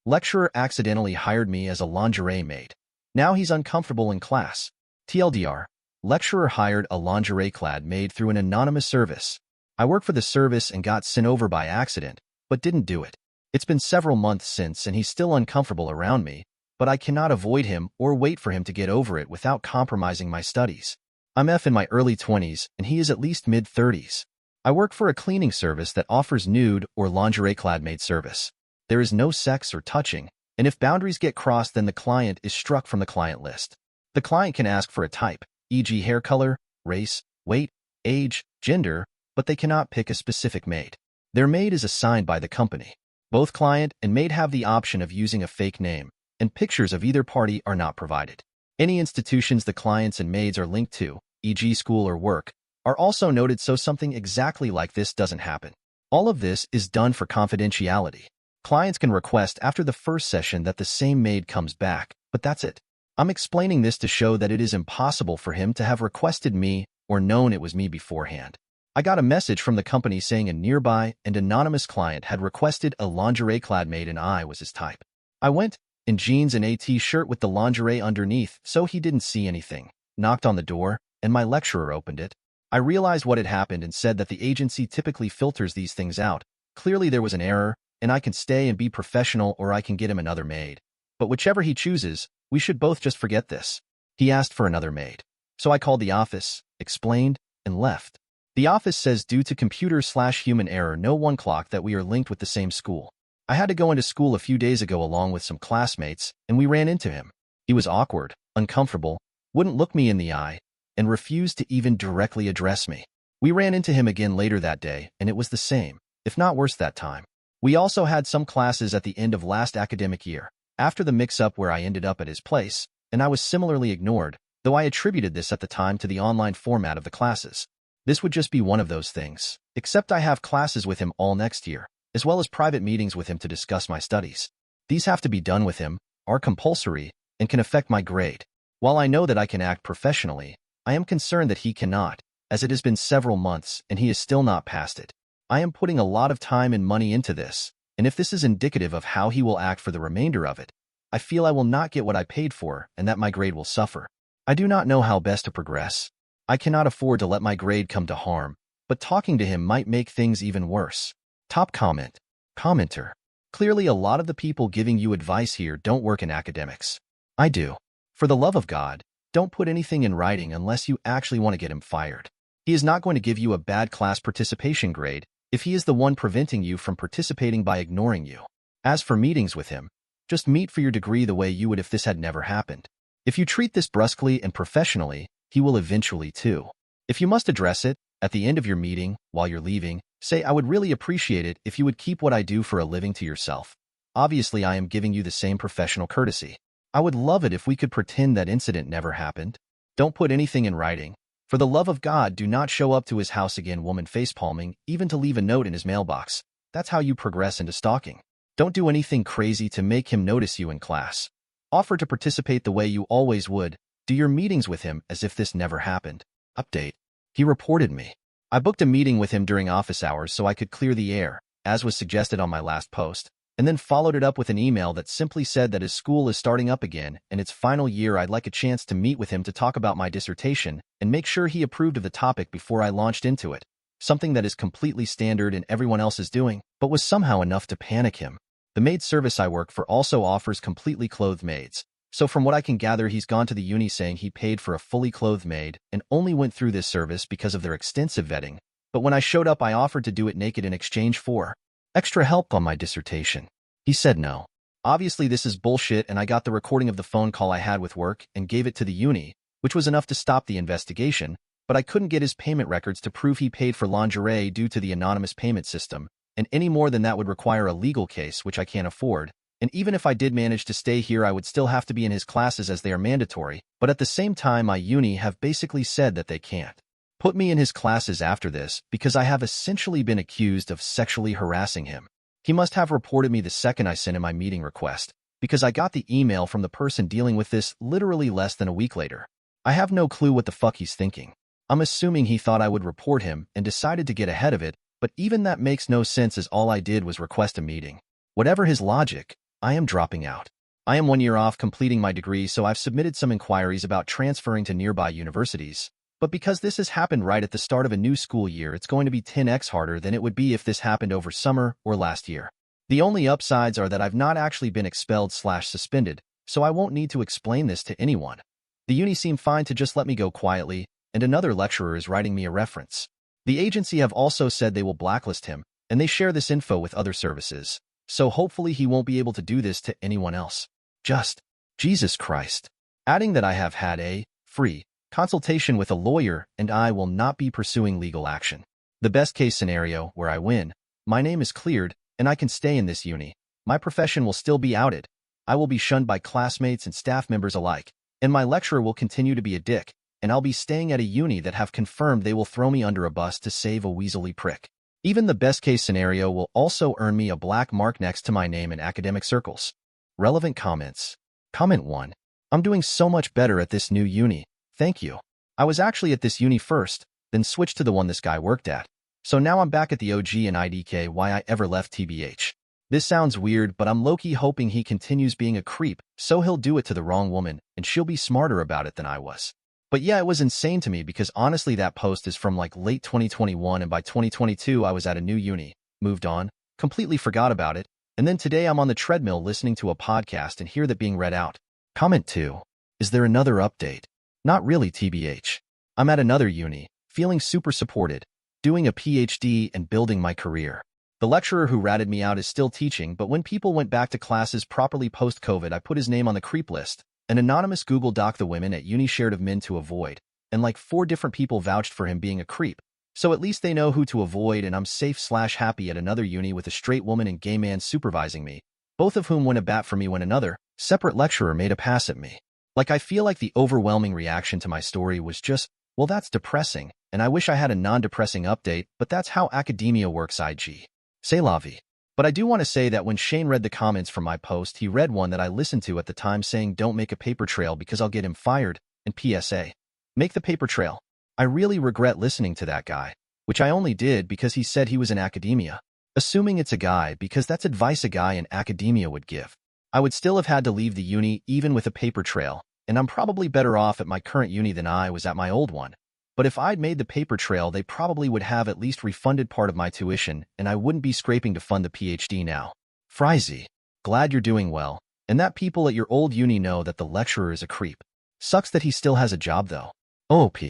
Lecturer accidentally hired me as a lingerie maid. Now he's uncomfortable in class. TLDR, lecturer hired a lingerie-clad maid through an anonymous service. I work for the service and got sent over by accident, but didn't do it. It's been several months since and he's still uncomfortable around me, but I cannot avoid him or wait for him to get over it without compromising my studies. I'm in my early 20s and he is at least mid-30s. I work for a cleaning service that offers nude or lingerie-clad maid service. There is no sex or touching, and if boundaries get crossed then the client is struck from the client list. The client can ask for a type, e.g. hair color, race, weight, age, gender, but they cannot pick a specific maid. Their maid is assigned by the company. Both client and maid have the option of using a fake name, and pictures of either party are not provided. Any institutions the clients and maids are linked to, e.g. school or work, are also noted so something exactly like this doesn't happen. All of this is done for confidentiality. Clients can request after the first session that the same maid comes back, but that's it. I'm explaining this to show that it is impossible for him to have requested me or known it was me beforehand. I got a message from the company saying a nearby and anonymous client had requested a lingerie-clad maid and I was his type. I went in jeans and a t-shirt with the lingerie underneath, so he didn't see anything, knocked on the door, and my lecturer opened it. I realized what had happened and said that the agency typically filters these things out. Clearly there was an error, and I can stay and be professional or I can get him another maid. But whichever he chooses, we should both just forget this. He asked for another maid. So I called the office, explained, and left. The office says due to computer/human error no one clocked that we are linked with the same school. I had to go into school a few days ago along with some classmates, and we ran into him. He was awkward, uncomfortable, wouldn't look me in the eye, and refused to even directly address me. We ran into him again later that day, and it was the same, if not worse that time. We also had some classes at the end of last academic year, after the mix-up where I ended up at his place, and I was similarly ignored, though I attributed this at the time to the online format of the classes. This would just be one of those things, except I have classes with him all next year, as well as private meetings with him to discuss my studies. These have to be done with him, are compulsory, and can affect my grade. While I know that I can act professionally, I am concerned that he cannot, as it has been several months and he is still not past it. I am putting a lot of time and money into this, and if this is indicative of how he will act for the remainder of it, I feel I will not get what I paid for and that my grade will suffer. I do not know how best to progress. I cannot afford to let my grade come to harm, but talking to him might make things even worse. Top comment. Commenter. Clearly a lot of the people giving you advice here don't work in academics. I do. For the love of God, don't put anything in writing unless you actually want to get him fired. He is not going to give you a bad class participation grade if he is the one preventing you from participating by ignoring you. As for meetings with him, just meet for your degree the way you would if this had never happened. If you treat this brusquely and professionally, he will eventually too. If you must address it, at the end of your meeting, while you're leaving, say, I would really appreciate it if you would keep what I do for a living to yourself. Obviously, I am giving you the same professional courtesy. I would love it if we could pretend that incident never happened. Don't put anything in writing. For the love of God, do not show up to his house again woman facepalming, even to leave a note in his mailbox. That's how you progress into stalking. Don't do anything crazy to make him notice you in class. Offer to participate the way you always would. Do your meetings with him as if this never happened. Update. He reported me. I booked a meeting with him during office hours so I could clear the air, as was suggested on my last post, and then followed it up with an email that simply said that his school is starting up again and its final year I'd like a chance to meet with him to talk about my dissertation and make sure he approved of the topic before I launched into it. Something that is completely standard and everyone else is doing, but was somehow enough to panic him. The maid service I work for also offers completely clothed maids. So from what I can gather, he's gone to the uni saying he paid for a fully clothed maid and only went through this service because of their extensive vetting. But when I showed up, I offered to do it naked in exchange for extra help on my dissertation. He said no. Obviously, this is bullshit, and I got the recording of the phone call I had with work and gave it to the uni, which was enough to stop the investigation, but I couldn't get his payment records to prove he paid for lingerie due to the anonymous payment system, and any more than that would require a legal case, which I can't afford. And even if I did manage to stay here, I would still have to be in his classes as they are mandatory, but at the same time my uni have basically said that they can't put me in his classes after this because I have essentially been accused of sexually harassing him. He must have reported me the second I sent him my meeting request, because I got the email from the person dealing with this literally less than a week later. I have no clue what the fuck he's thinking. I'm assuming he thought I would report him and decided to get ahead of it, but even that makes no sense as all I did was request a meeting. Whatever his logic, I am dropping out. I am 1 year off completing my degree, so I've submitted some inquiries about transferring to nearby universities. But because this has happened right at the start of a new school year, it's going to be 10x harder than it would be if this happened over summer or last year. The only upsides are that I've not actually been expelled/suspended, so I won't need to explain this to anyone. The uni seemed fine to just let me go quietly, and another lecturer is writing me a reference. The agency have also said they will blacklist him, and they share this info with other services, so hopefully he won't be able to do this to anyone else. Just, Jesus Christ. Adding that I have had a free consultation with a lawyer and I will not be pursuing legal action. The best case scenario, where I win, my name is cleared and I can stay in this uni. My profession will still be outed. I will be shunned by classmates and staff members alike, and my lecturer will continue to be a dick, and I'll be staying at a uni that have confirmed they will throw me under a bus to save a weaselly prick. Even the best case scenario will also earn me a black mark next to my name in academic circles. Relevant comments. Comment 1. I'm doing so much better at this new uni. Thank you. I was actually at this uni first, then switched to the one this guy worked at. So now I'm back at the OG and IDK why I ever left TBH. This sounds weird, but I'm low-key hoping he continues being a creep, so he'll do it to the wrong woman, and she'll be smarter about it than I was. But yeah, it was insane to me because honestly that post is from like late 2021 and by 2022 I was at a new uni, moved on, completely forgot about it, and then today I'm on the treadmill listening to a podcast and hear that being read out. Comment 2. Is there another update? Not really, TBH. I'm at another uni, feeling super supported, doing a PhD and building my career. The lecturer who ratted me out is still teaching, but when people went back to classes properly post-COVID, I put his name on the creep list. An anonymous Google Doc the women at uni shared of men to avoid, and like 4 different people vouched for him being a creep. So at least they know who to avoid, and I'm safe/happy at another uni with a straight woman and gay man supervising me, both of whom went a bat for me when another, separate lecturer made a pass at me. Like I feel like the overwhelming reaction to my story was just, well, that's depressing, and I wish I had a non-depressing update, but that's how academia works, IG. C'est la vie. But I do want to say that when Shane read the comments from my post, he read one that I listened to at the time saying don't make a paper trail because I'll get him fired, and PSA. Make the paper trail. I really regret listening to that guy, which I only did because he said he was in academia. Assuming it's a guy because that's advice a guy in academia would give. I would still have had to leave the uni even with a paper trail, and I'm probably better off at my current uni than I was at my old one. But if I'd made the paper trail, they probably would have at least refunded part of my tuition, and I wouldn't be scraping to fund the PhD now. Frizy. Glad you're doing well, and that people at your old uni know that the lecturer is a creep. Sucks that he still has a job though. OP.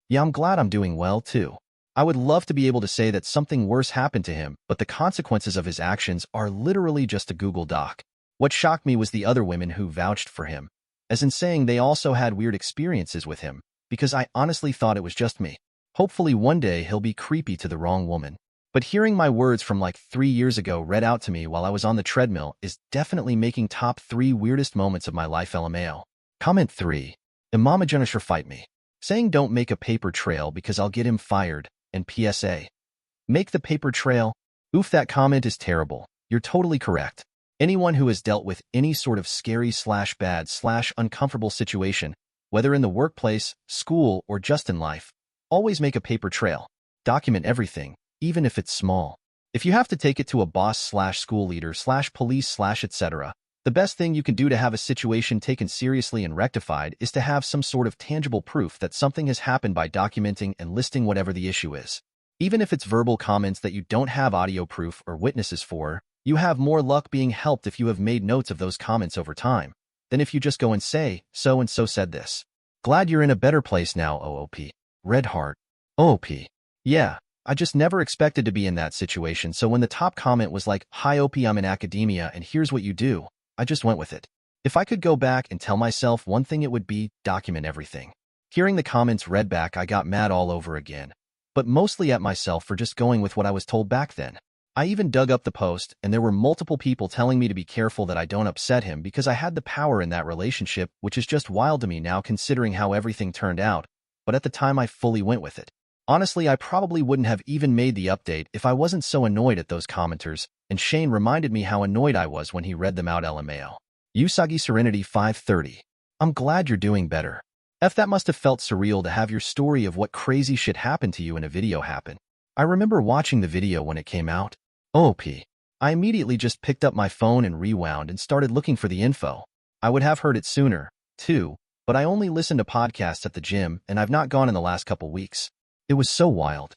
Yeah, I'm glad I'm doing well too. I would love to be able to say that something worse happened to him, but the consequences of his actions are literally just a Google Doc. What shocked me was the other women who vouched for him, as in saying they also had weird experiences with him, because I honestly thought it was just me. Hopefully one day he'll be creepy to the wrong woman. But hearing my words from like 3 years ago read out to me while I was on the treadmill is definitely making top 3 weirdest moments of my life LMAO. Comment 3. Imama Janashar fight me. Saying don't make a paper trail because I'll get him fired, and PSA. Make the paper trail? Oof, that comment is terrible. You're totally correct. Anyone who has dealt with any sort of scary/bad/uncomfortable situation, whether in the workplace, school, or just in life, always make a paper trail. Document everything, even if it's small. If you have to take it to a boss/school leader/police/etc., the best thing you can do to have a situation taken seriously and rectified is to have some sort of tangible proof that something has happened by documenting and listing whatever the issue is. Even if it's verbal comments that you don't have audio proof or witnesses for, you have more luck being helped if you have made notes of those comments over time than if you just go and say, so-and-so said this. Glad you're in a better place now, OOP. Red heart. OOP. Yeah, I just never expected to be in that situation, so when the top comment was like, hi OP, I'm in academia and here's what you do, I just went with it. If I could go back and tell myself one thing, it would be, document everything. Hearing the comments read back, I got mad all over again, but mostly at myself for just going with what I was told back then. I even dug up the post, and there were multiple people telling me to be careful that I don't upset him because I had the power in that relationship, which is just wild to me now considering how everything turned out, but at the time I fully went with it. Honestly, I probably wouldn't have even made the update if I wasn't so annoyed at those commenters, and Shane reminded me how annoyed I was when he read them out LMAO. Usagi Serenity 530. I'm glad you're doing better. That must have felt surreal to have your story of what crazy shit happened to you in a video happen. I remember watching the video when it came out. OP. I immediately just picked up my phone and rewound and started looking for the info. I would have heard it sooner, too, but I only listen to podcasts at the gym and I've not gone in the last couple weeks. It was so wild.